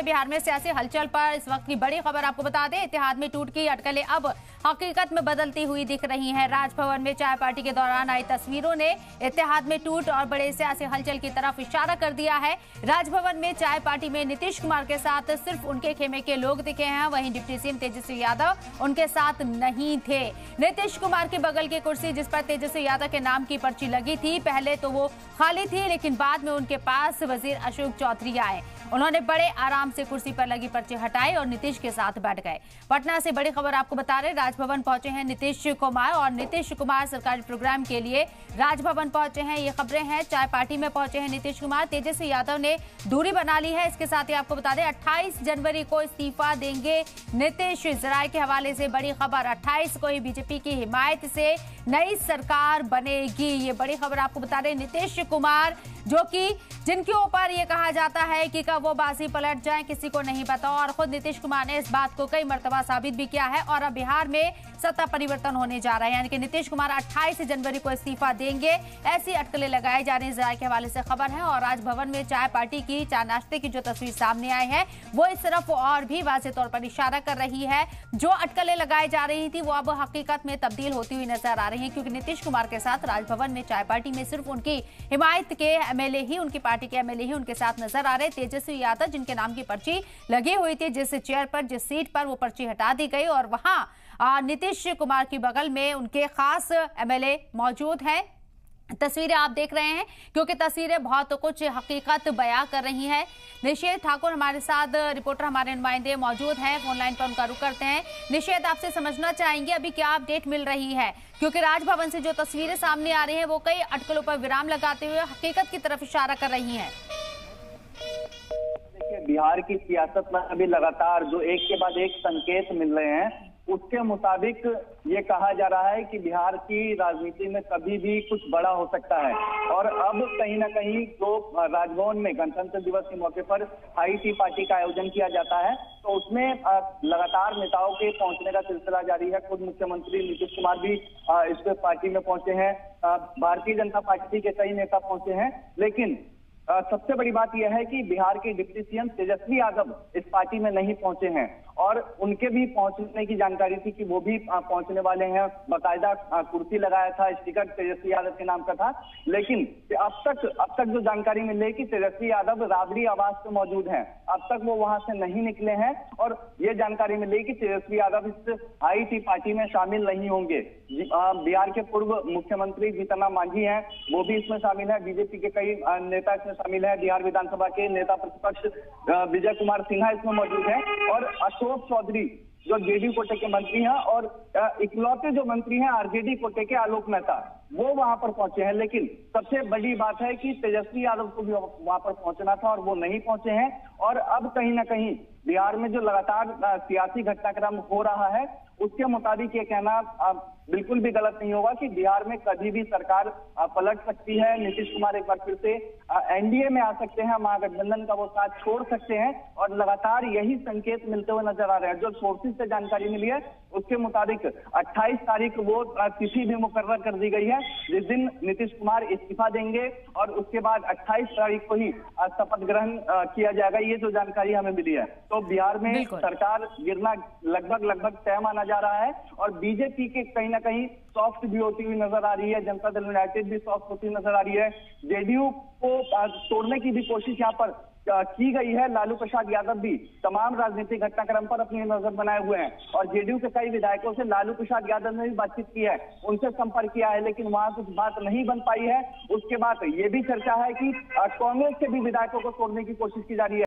बिहार में सियासी हलचल पर इस वक्त की बड़ी खबर आपको बता दें। इत्तेहाद में टूट की अटकलें अब हकीकत में बदलती हुई दिख रही हैं। राजभवन में चाय पार्टी के दौरान आई तस्वीरों ने इत्तेहाद में टूट और बड़े सियासी हलचल की तरफ इशारा कर दिया है। राजभवन में चाय पार्टी में नीतीश कुमार के साथ सिर्फ उनके खेमे के लोग दिखे हैं, वहीं डिप्टी सीएम तेजस्वी यादव उनके साथ नहीं थे। नीतीश कुमार की बगल की कुर्सी जिस पर तेजस्वी यादव के नाम की पर्ची लगी थी, पहले तो वो खाली थी, लेकिन बाद में उनके पास वजीर अशोक चौधरी आए। उन्होंने बड़े आराम से कुर्सी पर लगी पर्ची हटाई और नीतीश के साथ बैठ गए। पटना से बड़ी खबर आपको बता रहे, राजभवन पहुंचे हैं नीतीश कुमार और नीतीश कुमार सरकारी प्रोग्राम के लिए राजभवन पहुंचे हैं। ये खबरें हैं, चाय पार्टी में पहुंचे हैं नीतीश कुमार। तेजस्वी यादव ने दूरी बना ली है। इसके साथ ही आपको बता दें 28 जनवरी को इस्तीफा देंगे नीतीश। जराये के हवाले से बड़ी खबर, 28 को ही बीजेपी की हिमायत से नई सरकार बनेगी। ये बड़ी खबर आपको बता रहे, नीतीश कुमार जो कि जिनके ऊपर ये कहा जाता है कि कब वो बाजी पलट जाए किसी को नहीं पता, और खुद नीतीश कुमार ने इस बात को कई मर्तबा साबित भी किया है। और अब बिहार में सत्ता परिवर्तन होने जा रहा है, यानी कि नीतीश कुमार 28 जनवरी को इस्तीफा देंगे, ऐसी अटकलें लगाई जा रही है। जराये के हवाले से खबर है और राजभवन में चाय पार्टी की चाय नाश्ते की जो तस्वीर सामने आई है वो इस तरफ और भी वाज़ेह तौर पर इशारा कर रही है। जो अटकलें लगाई जा रही थी वो अब हकीकत में तब्दील होती हुई नजर आ रही है, क्योंकि नीतीश कुमार के साथ राजभवन में चाय पार्टी में सिर्फ उनकी हिमायत के एमएलए ही, उनकी पार्टी के एमएलए ही उनके साथ नजर आ रहे। तेजस्वी यादव जिनके नाम की पर्ची लगी हुई थी, जिस चेयर पर, जिस सीट पर, वो पर्ची हटा दी गई और वहां नीतीश कुमार की बगल में उनके खास एमएलए मौजूद हैं। तस्वीरें आप देख रहे हैं, क्योंकि तस्वीरें बहुत कुछ हकीकत बयां कर रही हैं। निषेध ठाकुर हमारे साथ रिपोर्टर, हमारे नुमाइंदे मौजूद हैं, फोनलाइन पर उनका रुख करते हैं। निषेध, आपसे समझना चाहेंगे अभी क्या अपडेट मिल रही है, क्योंकि राजभवन से जो तस्वीरें सामने आ रही हैं वो कई अटकलों पर विराम लगाते हुए हकीकत की तरफ इशारा कर रही हैं। देखिए, बिहार की सियासत में अभी लगातार जो एक के बाद एक संकेत मिल रहे हैं, उसके मुताबिक ये कहा जा रहा है कि बिहार की राजनीति में कभी भी कुछ बड़ा हो सकता है। और अब कहीं ना कहीं जो राजभवन में गणतंत्र दिवस के मौके पर हाई टी पार्टी का आयोजन किया जाता है, तो उसमें लगातार नेताओं के पहुंचने का सिलसिला जारी है। खुद मुख्यमंत्री नीतीश कुमार भी इस पार्टी में पहुंचे हैं, भारतीय जनता पार्टी के कई नेता पहुंचे हैं। लेकिन सबसे बड़ी बात यह है कि बिहार के डिप्टी सीएम तेजस्वी यादव इस पार्टी में नहीं पहुंचे हैं और उनके भी पहुंचने की जानकारी थी कि वो भी पहुंचने वाले हैं। बाकायदा कुर्सी लगाया था, स्टिकर तेजस्वी यादव के नाम का था। लेकिन अब तक जो जानकारी मिली कि तेजस्वी यादव राबड़ी आवास पे मौजूद हैं, अब तक वो वहां से नहीं निकले हैं और ये जानकारी मिली कि तेजस्वी यादव इस हाई टी पार्टी में शामिल नहीं होंगे। बिहार के पूर्व मुख्यमंत्री जीतन राम मांझी हैं, वो भी इसमें शामिल है। बीजेपी के कई नेता इसमें शामिल है। बिहार विधानसभा के नेता प्रतिपक्ष विजय कुमार सिन्हा इसमें मौजूद है और अशोक चौधरी जो जेडीयू कोटे के मंत्री हैं और इकलौते जो मंत्री हैं आरजेडी कोटे के आलोक मेहता, वो वहां पर पहुंचे हैं। लेकिन सबसे बड़ी बात है कि तेजस्वी यादव को भी वहां पर पहुंचना था और वो नहीं पहुंचे हैं। और अब कहीं ना कहीं बिहार में जो लगातार सियासी घटनाक्रम हो रहा है, उसके मुताबिक ये कहना बिल्कुल भी गलत नहीं होगा कि बिहार में कभी भी सरकार पलट सकती है। नीतीश कुमार एक बार फिर से एनडीए में आ सकते हैं, महागठबंधन का वो साथ छोड़ सकते हैं और लगातार यही संकेत मिलते हुए नजर आ रहे हैं। जो सोर्सेज से जानकारी मिली है उसके मुताबिक 28 तारीख वो तिथि भी मुकर्रर कर दी गई है जिस दिन नीतीश कुमार इस्तीफा देंगे और उसके बाद 28 तारीख को ही शपथ ग्रहण किया जाएगा। ये जो जानकारी हमें मिली है, तो बिहार में सरकार गिरना लगभग तय माना जा रहा है और बीजेपी के कहीं ना कहीं सॉफ्ट भी होती हुई नजर आ रही है। जनता दल यूनाइटेड भी सॉफ्ट होती हुई नजर आ रही है। जेडीयू को तोड़ने की भी कोशिश यहाँ पर की गई है। लालू प्रसाद यादव भी तमाम राजनीतिक घटनाक्रम पर अपनी नजर बनाए हुए हैं और जेडीयू के कई विधायकों से लालू प्रसाद यादव ने भी बातचीत की है, उनसे संपर्क किया है, लेकिन वहां कुछ बात नहीं बन पाई है। उसके बाद ये भी चर्चा है कि कांग्रेस के भी विधायकों को तोड़ने की कोशिश की जा रही है।